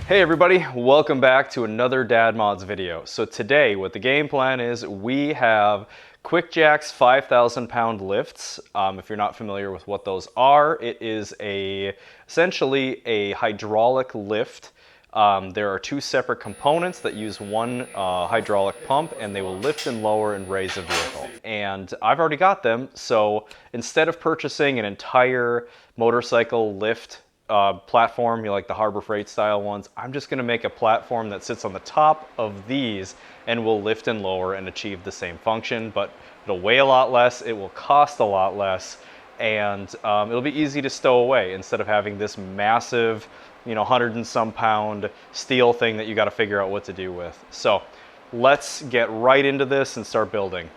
Hey everybody, welcome back to another Dad Mods video. So today what the game plan is, we have Quickjacks 5,000 pound lifts. If you're not familiar with what those are, it is essentially a hydraulic lift. There are two separate components that use one hydraulic pump, and they will lift and lower and raise a vehicle. And I've already got them, so instead of purchasing an entire motorcycle lift platform, like the Harbor Freight style ones, I'm just going to make a platform that sits on the top of these and will lift and lower and achieve the same function, but it'll weigh a lot less, it will cost a lot less, and it'll be easy to stow away instead of having this massive, 100 and some pound steel thing that you got to figure out what to do with. So let's get right into this and start building.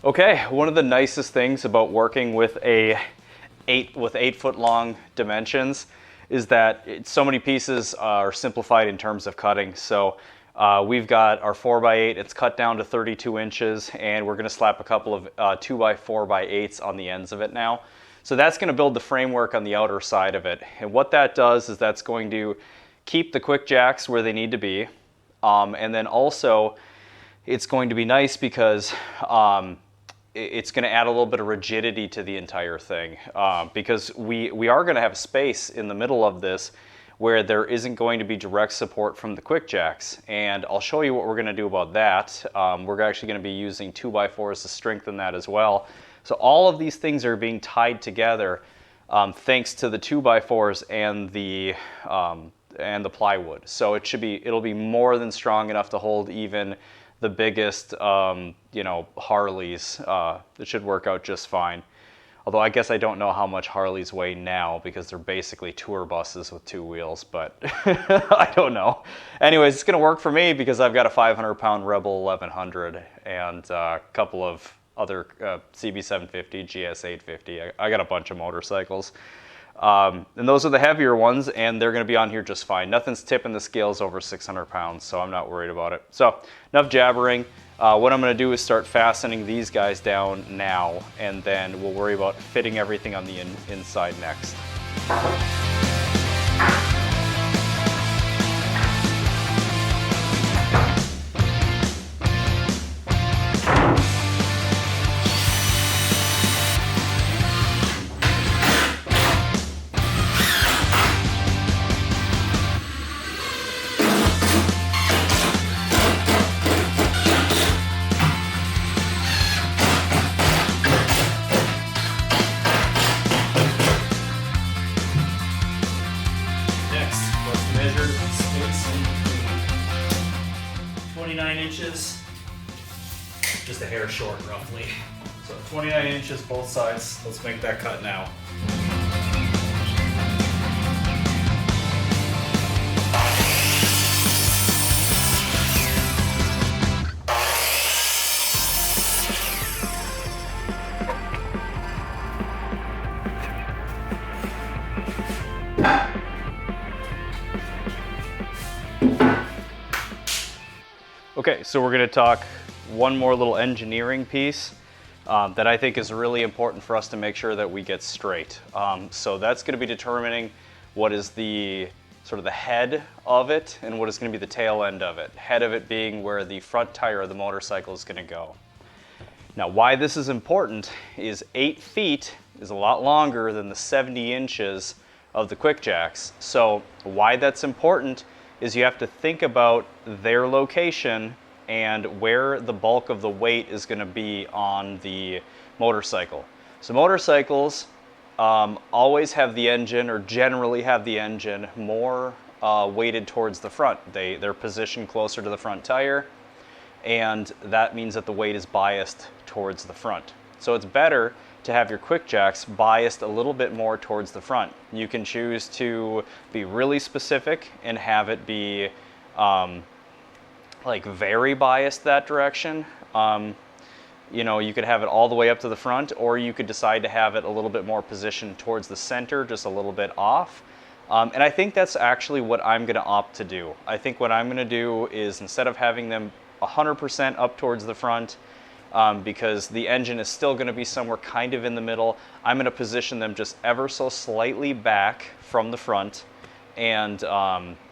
Okay, one of the nicest things about working with 8-foot long dimensions is that so many pieces are simplified in terms of cutting. So we've got our 4x8, it's cut down to 32 inches, and we're gonna slap a couple of 2x4x8s on the ends of it now. So that's gonna build the framework on the outer side of it. And what that does is that's going to keep the Quickjacks where they need to be. And then also, it's going to be nice because it's going to add a little bit of rigidity to the entire thing, because we are going to have space in the middle of this where there isn't going to be direct support from the Quickjacks, and I'll show you what we're going to do about that. We're actually going to be using 2x4s to strengthen that as well. So all of these things are being tied together thanks to the 2x4s and the plywood. So it'll be more than strong enough to hold even the biggest, Harleys. It should work out just fine. Although I guess I don't know how much Harleys weigh now because they're basically tour buses with two wheels, but I don't know. Anyways, it's gonna work for me because I've got a 500 pound Rebel 1100 and a couple of other CB750, GS850. I got a bunch of motorcycles. And those are the heavier ones, and they're going to be on here just fine. Nothing's tipping the scales over 600 pounds, so I'm not worried about it. So, enough jabbering. What I'm going to do is start fastening these guys down now, and then we'll worry about fitting everything on the inside next. Measure space in between. 29 inches, just a hair short roughly. So 29 inches both sides. Let's make that cut now. Okay, so we're going to talk one more little engineering piece that I think is really important for us to make sure that we get straight. So that's going to be determining what is the sort of the head of it and what is going to be the tail end of it. Head of it being where the front tire of the motorcycle is going to go. Now, why this is important is 8 feet is a lot longer than the 70 inches of the Quickjacks. So why that's important is you have to think about their location and where the bulk of the weight is going to be on the motorcycle. So motorcycles always have the engine, or generally have the engine, more weighted towards the front. They're positioned closer to the front tire, and that means that the weight is biased towards the front. So it's better to have your Quickjacks biased a little bit more towards the front. You can choose to be really specific and have it be like very biased that direction. You know, you could have it all the way up to the front, or you could decide to have it a little bit more positioned towards the center, just a little bit off. And I think that's actually what I'm going to opt to do. I think what I'm going to do is, instead of having them 100% up towards the front, because the engine is still going to be somewhere kind of in the middle, I'm going to position them just ever so slightly back from the front and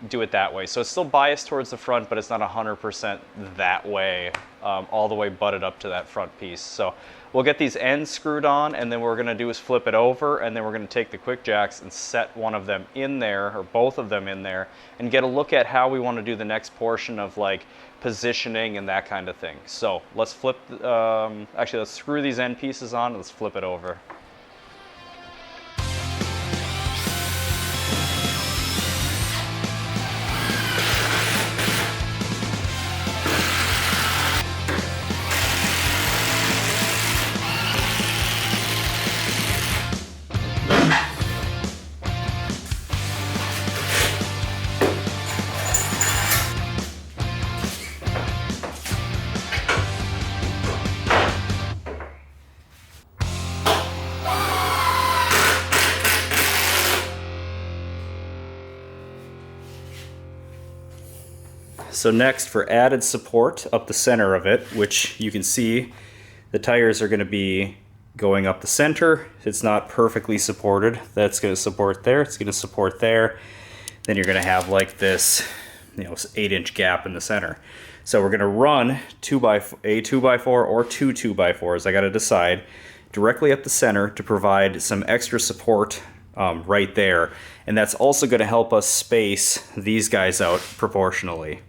do it that way. So it's still biased towards the front, but it's not 100% that way, all the way butted up to that front piece. So we'll get these ends screwed on, and then what we're going to do is flip it over, and then we're going to take the Quickjacks and set one of them in there, or both of them in there, and get a look at how we want to do the next portion of like positioning and that kind of thing. So let's flip, actually let's screw these end pieces on and let's flip it over. So next, for added support up the center of it, which you can see the tires are going to be going up the center. It's not perfectly supported. That's going to support there. It's going to support there. Then you're going to have like this, 8-inch gap in the center. So we're going to run a 2x4 or two 2x4s. I got to decide, directly up the center to provide some extra support right there. And that's also going to help us space these guys out proportionally.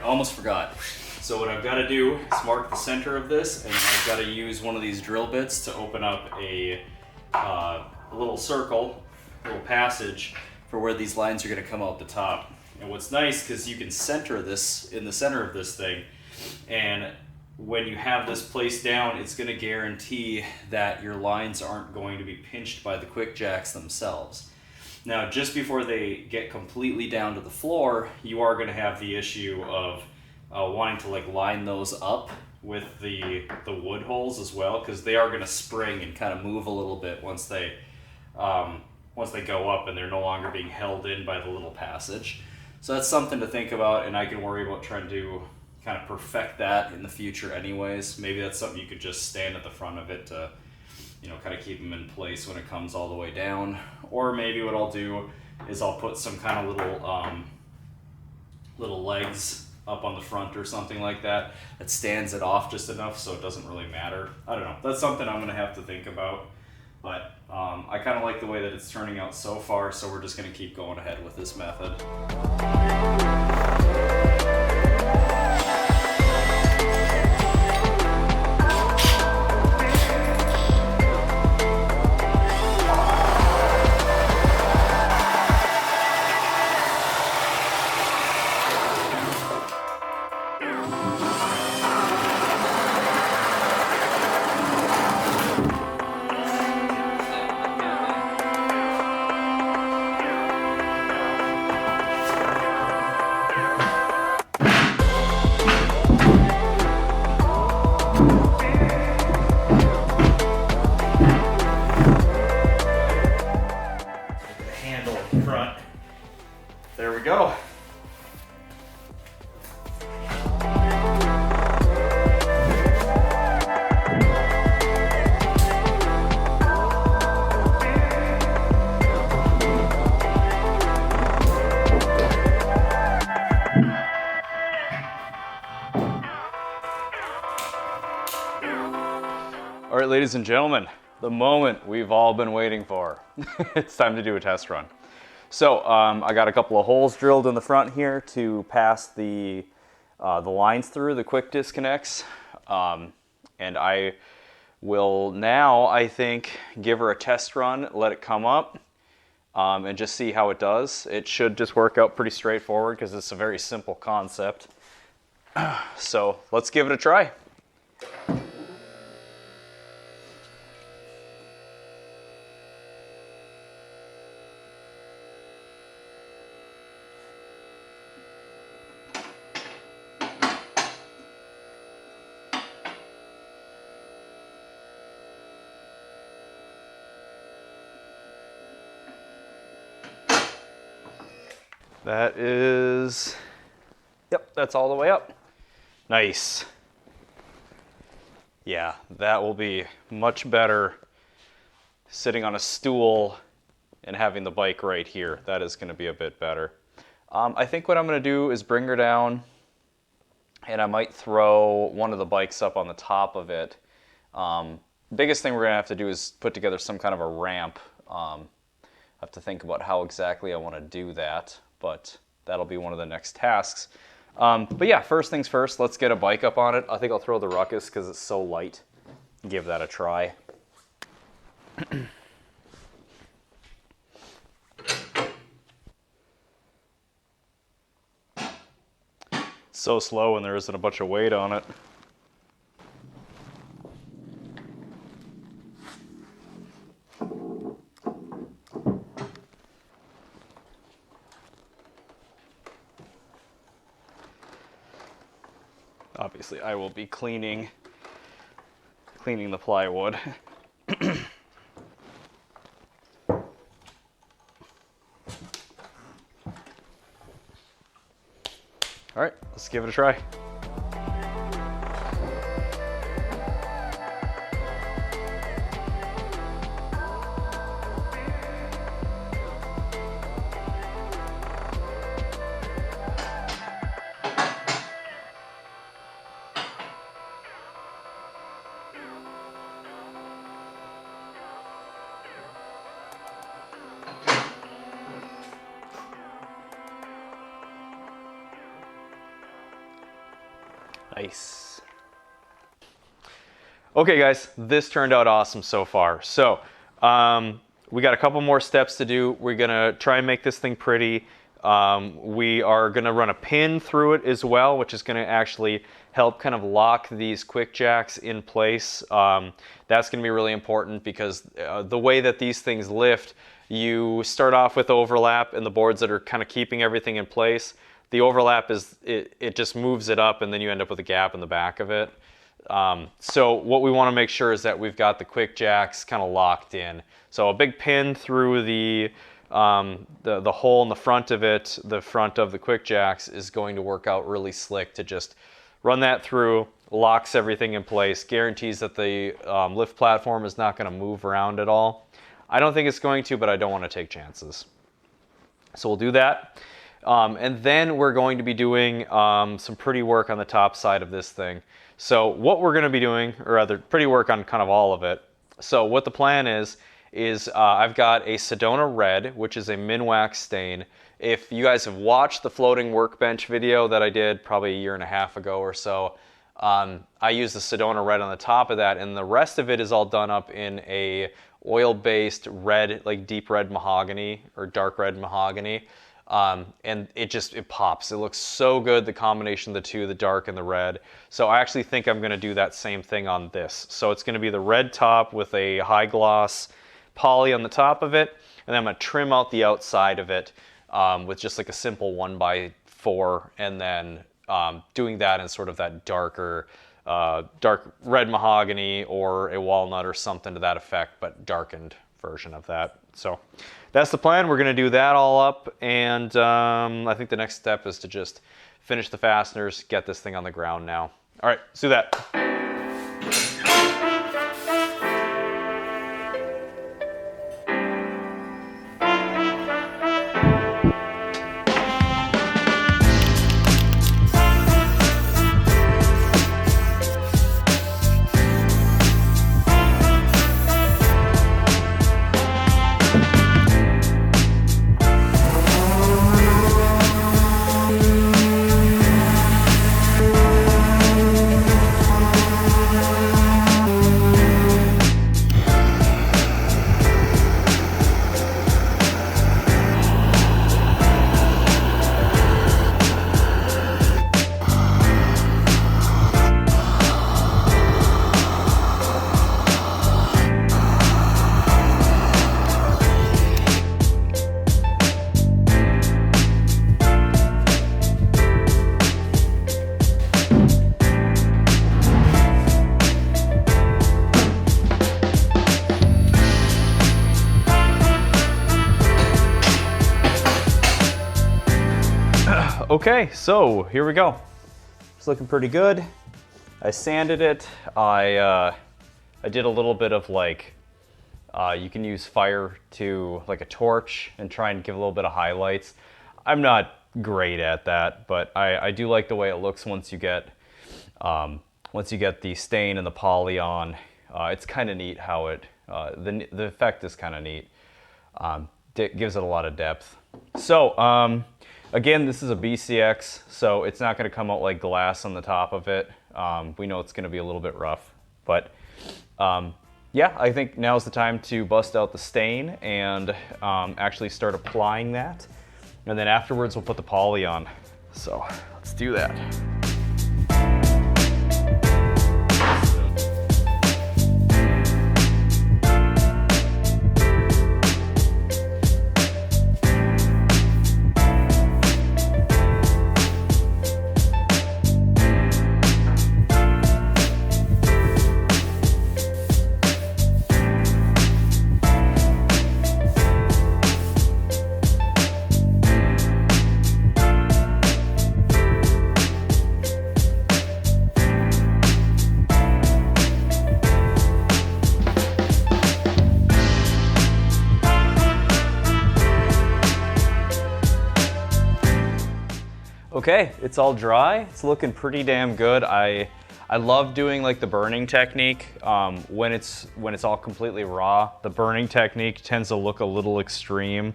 Almost forgot. So what I've got to do is mark the center of this, and I've got to use one of these drill bits to open up a little circle, a little passage for where these lines are going to come out the top. And what's nice, because you can center this in the center of this thing, and when you have this placed down, it's going to guarantee that your lines aren't going to be pinched by the Quickjacks themselves. Now, just before they get completely down to the floor, you are going to have the issue of wanting to like line those up with the wood holes as well, because they are going to spring and kind of move a little bit once they go up and they're no longer being held in by the little passage. So that's something to think about, and I can worry about trying to kind of perfect that in the future anyways. Maybe that's something you could just stand at the front of it to kind of keep them in place when it comes all the way down. Or maybe what I'll do is I'll put some kind of little legs up on the front or something like that that stands it off just enough so it doesn't really matter. I don't know. That's something I'm going to have to think about. But I kind of like the way that it's turning out so far, so we're just going to keep going ahead with this method. All right, ladies and gentlemen, the moment we've all been waiting for. It's time to do a test run. So I got a couple of holes drilled in the front here to pass the lines through, the quick disconnects. And I will now, I think, give her a test run, let it come up, and just see how it does. It should just work out pretty straightforward because it's a very simple concept. So let's give it a try. That is, yep, that's all the way up. Nice. Yeah, that will be much better sitting on a stool and having the bike right here. That is going to be a bit better. I think what I'm going to do is bring her down, and I might throw one of the bikes up on the top of it. Biggest thing we're going to have to do is put together some kind of a ramp. I have to think about how exactly I want to do that, but that'll be one of the next tasks. But yeah, first things first, let's get a bike up on it. I think I'll throw the Ruckus because it's so light. Give that a try. So slow when there isn't a bunch of weight on it. Obviously, I will be cleaning the plywood. All right, let's give it a try. Nice. Okay guys, this turned out awesome so far. So we got a couple more steps to do. We're gonna try and make this thing pretty. We are gonna run a pin through it as well, which is gonna actually help kind of lock these Quickjacks in place. That's gonna be really important because the way that these things lift, you start off with overlap and the boards that are kind of keeping everything in place. The overlap is, it just moves it up and then you end up with a gap in the back of it. So what we want to make sure is that we've got the Quickjacks kind of locked in. So a big pin through the hole in the front of it, the front of the Quickjacks, is going to work out really slick to just run that through, locks everything in place, guarantees that the lift platform is not going to move around at all. I don't think it's going to, but I don't want to take chances. So we'll do that. And then we're going to be doing some pretty work on the top side of this thing. So what we're going to be doing, or rather pretty work on kind of all of it. So what the plan is I've got a Sedona Red, which is a Minwax stain. If you guys have watched the floating workbench video that I did probably a year and a half ago or so, I used the Sedona Red on the top of that, and the rest of it is all done up in a oil-based red, like deep red mahogany or dark red mahogany. And it pops. It looks so good, the combination of the two, the dark and the red. So I actually think I'm going to do that same thing on this. So it's going to be the red top with a high gloss poly on the top of it, and then I'm going to trim out the outside of it with just like a simple 1x4, and then doing that in sort of that darker, dark red mahogany or a walnut or something to that effect, but darkened version of that. So that's the plan. We're going to do that all up, and I think the next step is to just finish the fasteners, get this thing on the ground now. All right, let's do that. Okay, so here we go. It's looking pretty good. I sanded it. I did a little bit of like, you can use fire to like a torch and try and give a little bit of highlights. I'm not great at that, but I do like the way it looks once you get the stain and the poly on. It's kind of neat how it, the effect is kind of neat. It gives it a lot of depth. So again, this is a BCX, so it's not going to come out like glass on the top of it. We know it's going to be a little bit rough, but yeah, I think now's the time to bust out the stain and actually start applying that. And then afterwards, we'll put the poly on. So let's do that. Okay, it's all dry. It's looking pretty damn good. I love doing like the burning technique. When it's all completely raw, the burning technique tends to look a little extreme.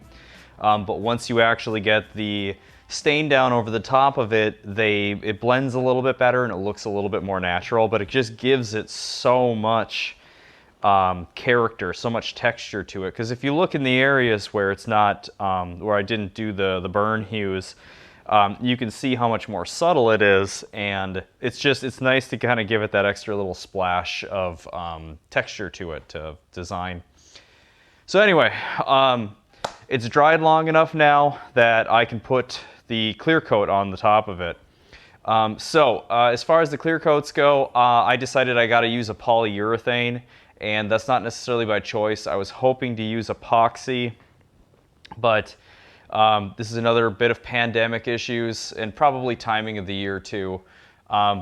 But once you actually get the stain down over the top of it, it blends a little bit better and it looks a little bit more natural, but it just gives it so much character, so much texture to it. Because if you look in the areas where it's not, where I didn't do the burn hues, you can see how much more subtle it is, and it's nice to kind of give it that extra little splash of texture to it, to design. So anyway, it's dried long enough now that I can put the clear coat on the top of it. As far as the clear coats go, I decided I got to use a polyurethane, and that's not necessarily by choice. I was hoping to use epoxy, but this is another bit of pandemic issues and probably timing of the year too.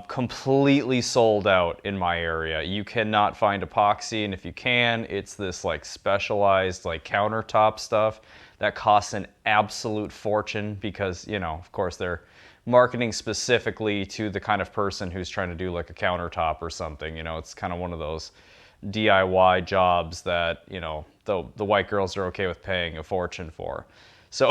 Completely sold out in my area. You cannot find epoxy, and if you can, it's this like specialized like countertop stuff that costs an absolute fortune because, you know, of course they're marketing specifically to the kind of person who's trying to do like a countertop or something. You know, it's kind of one of those DIY jobs that, you know, the white girls are okay with paying a fortune for. So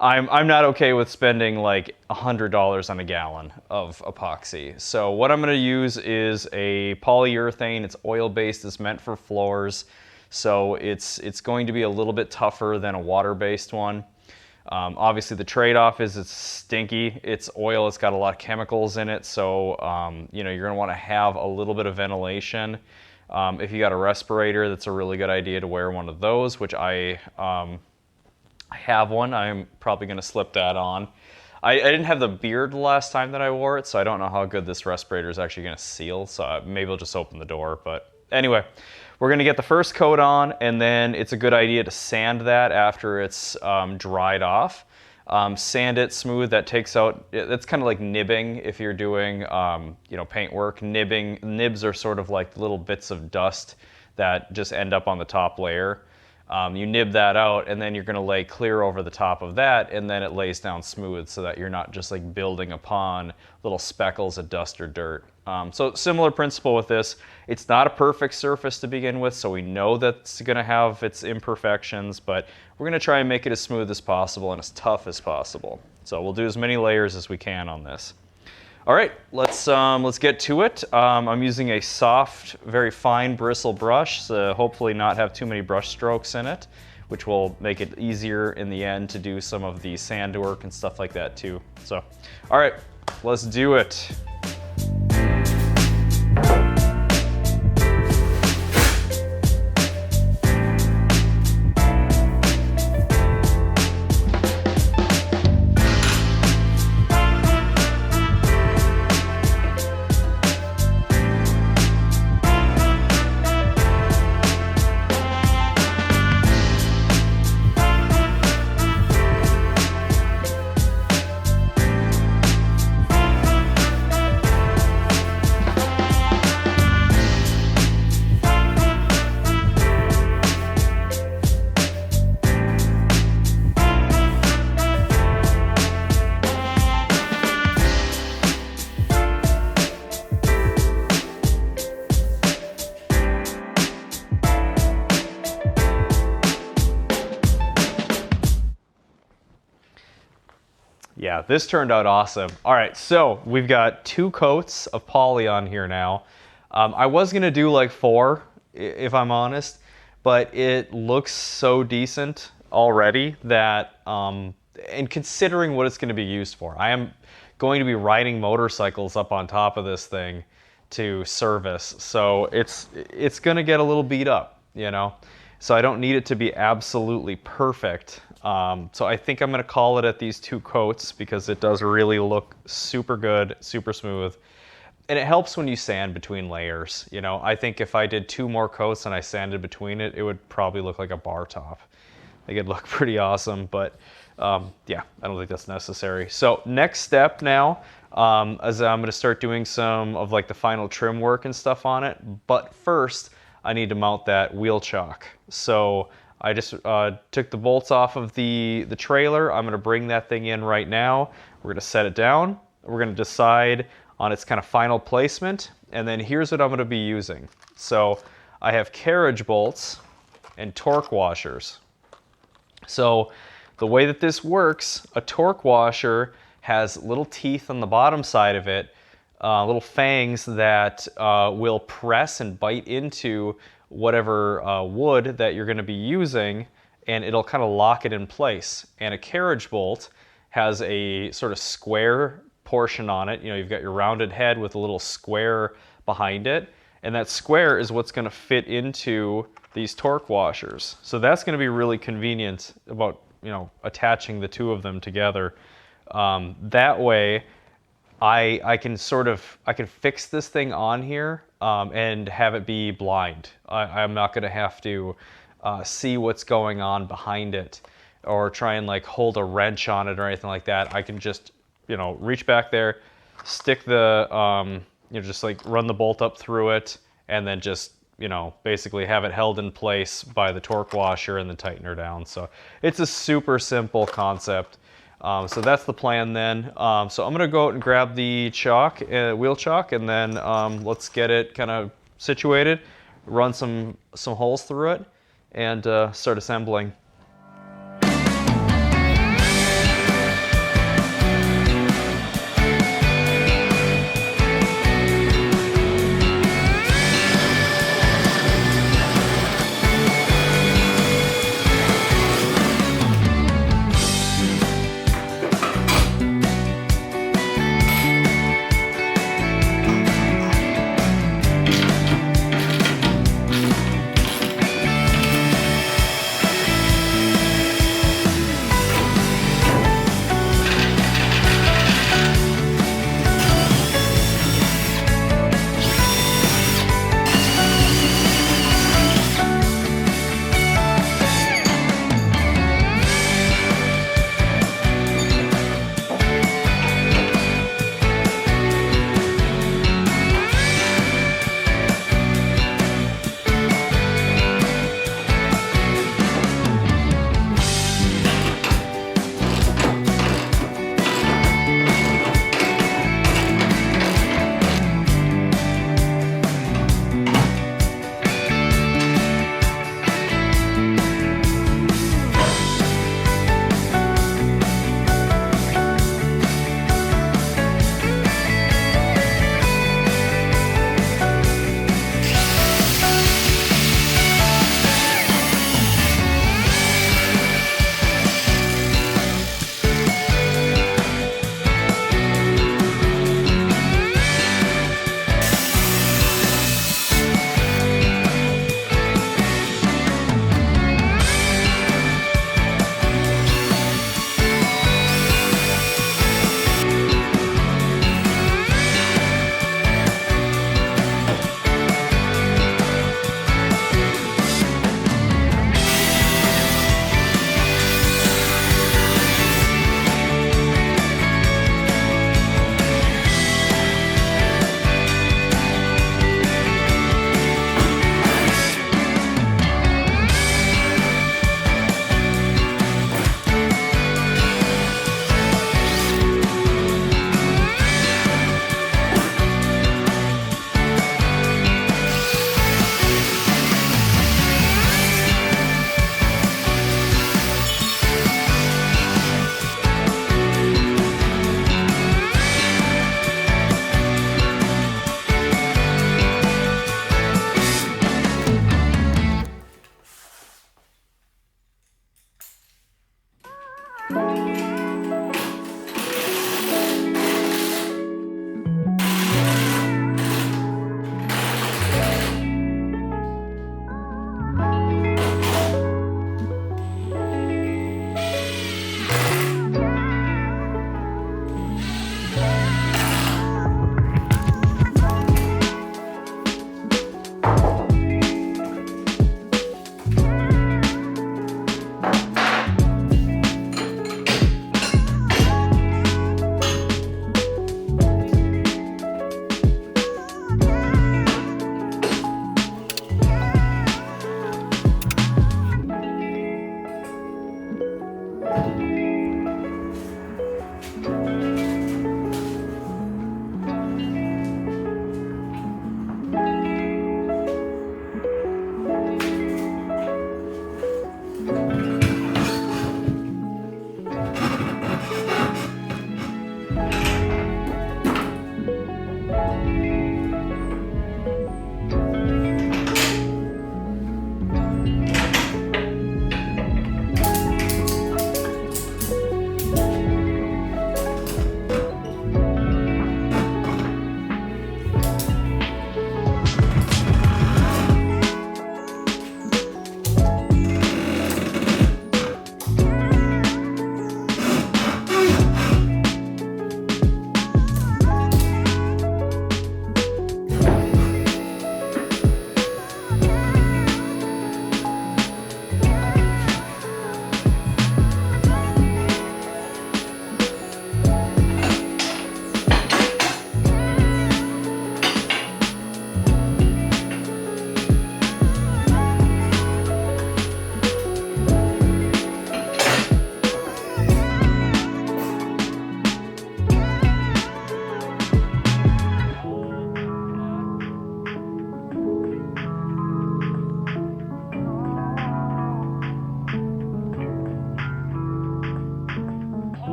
I'm not okay with spending like $100 on a gallon of epoxy. So what I'm going to use is a polyurethane. It's oil-based. It's meant for floors. So it's going to be a little bit tougher than a water-based one. Obviously the trade-off is it's stinky. It's oil. It's got a lot of chemicals in it. So you know, you're going to want to have a little bit of ventilation. If you got a respirator, that's a really good idea to wear one of those, which I have one. I'm probably going to slip that on. I didn't have the beard the last time that I wore it, so I don't know how good this respirator is actually going to seal, so maybe I'll just open the door. But anyway, we're going to get the first coat on, and then it's a good idea to sand that after it's dried off. Sand it smooth. That takes out, that's kind of like nibbing if you're doing you know, paint work. Nibs are sort of like little bits of dust that just end up on the top layer. You nib that out, and then you're going to lay clear over the top of that, and then it lays down smooth so that you're not just like building upon little speckles of dust or dirt. So similar principle with this. It's not a perfect surface to begin with, so we know that it's going to have its imperfections, but we're going to try and make it as smooth as possible and as tough as possible. So we'll do as many layers as we can on this. All right, let's get to it. I'm using a soft, very fine bristle brush, so hopefully not have too many brush strokes in it, which will make it easier in the end to do some of the sand work and stuff like that too. So, all right, let's do it. yeah, this turned out awesome. All right, so we've got 2 coats of poly on here now. I was gonna do like 4, if I'm honest, but it looks so decent already that, and considering what it's gonna be used for, I am going to be riding motorcycles up on top of this thing to service, so it's gonna get a little beat up, you know? So I don't need it to be absolutely perfect. So I think I'm gonna call it at these 2 coats because it does really look super good, super smooth. And it helps when you sand between layers. You know, I think if I did 2 more coats and I sanded between it, it would probably look like a bar top. I think it'd look pretty awesome, but yeah, I don't think that's necessary. So next step now, is I'm gonna start doing some of like the final trim work and stuff on it. But first, I need to mount that wheel chock. So I just took the bolts off of the trailer. I'm gonna bring that thing in right now. We're gonna set it down. We're gonna decide on its kind of final placement. And then here's what I'm gonna be using. So I have carriage bolts and torque washers. So the way that this works, a torque washer has little teeth on the bottom side of it, little fangs that will press and bite into whatever wood that you're going to be using, and it'll kind of lock it in place. And a carriage bolt has a sort of square portion on it. You know, you've got your rounded head with a little square behind it, and that square is what's going to fit into these torque washers. So that's going to be really convenient about, you know, attaching the 2 of them together. That way, I can fix this thing on here and have it be blind. I'm not going to have to see what's going on behind it or try and like hold a wrench on it or anything like that. I can just, you know, reach back there, stick the, you know, just like run the bolt up through it, and then just, you know, basically have it held in place by the torque washer and then tighten her down. So it's a super simple concept. So that's the plan then. So I'm gonna go out and grab the chock, wheel chock, and then let's get it kind of situated, run some holes through it, and start assembling.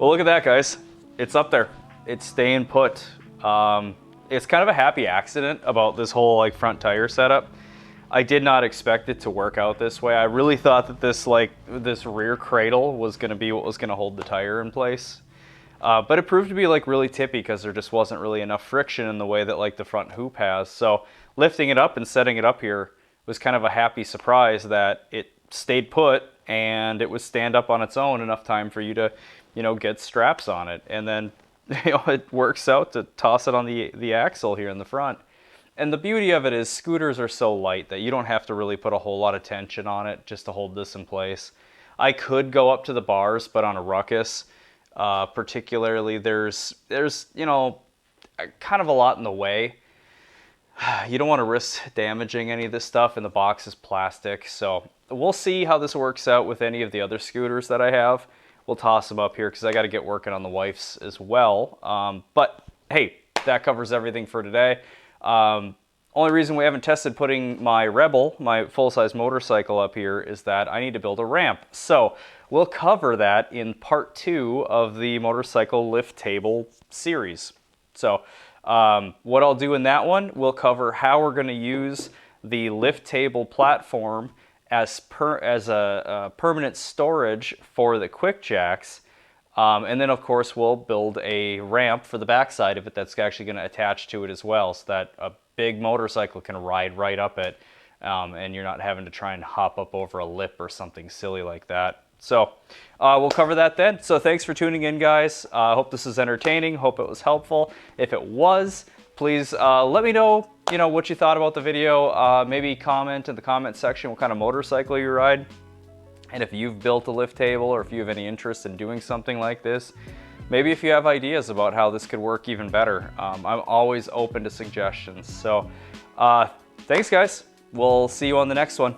Well, look at that, guys. It's up there. It's staying put. It's kind of a happy accident about this whole like front tire setup. I did not expect it to work out this way. I really thought that this rear cradle was going to be what was going to hold the tire in place. But it proved to be like really tippy because there just wasn't really enough friction in the way that like the front hoop has. So lifting it up and setting it up here was kind of a happy surprise that it stayed put and it would stand up on its own enough time for you to, you know, get straps on it. And then, you know, it works out to toss it on the axle here in the front. And the beauty of it is scooters are so light that you don't have to really put a whole lot of tension on it just to hold this in place. I could go up to the bars, but on a ruckus, particularly there's you know, kind of a lot in the way. You don't want to risk damaging any of this stuff, and the box is plastic. So we'll see how this works out with any of the other scooters that I have. We'll toss them up here because I got to get working on the wife's as well. But hey, that covers everything for today. Only reason we haven't tested putting my Rebel, my full-size motorcycle up here, is that I need to build a ramp. So we'll cover that in part 2 of the Motorcycle Lift Table series. So what I'll do in that one, we'll cover how we're going to use the lift table platform as a permanent storage for the Quickjacks. And then, of course, we'll build a ramp for the backside of it that's actually going to attach to it as well, so that a big motorcycle can ride right up it, and you're not having to try and hop up over a lip or something silly like that. So we'll cover that then. So thanks for tuning in, guys. I hope this is entertaining. Hope it was helpful. If it was, please let me know, you know, what you thought about the video. Maybe comment in the comment section what kind of motorcycle you ride. And if you've built a lift table or if you have any interest in doing something like this, maybe if you have ideas about how this could work even better. I'm always open to suggestions. So thanks, guys. We'll see you on the next one.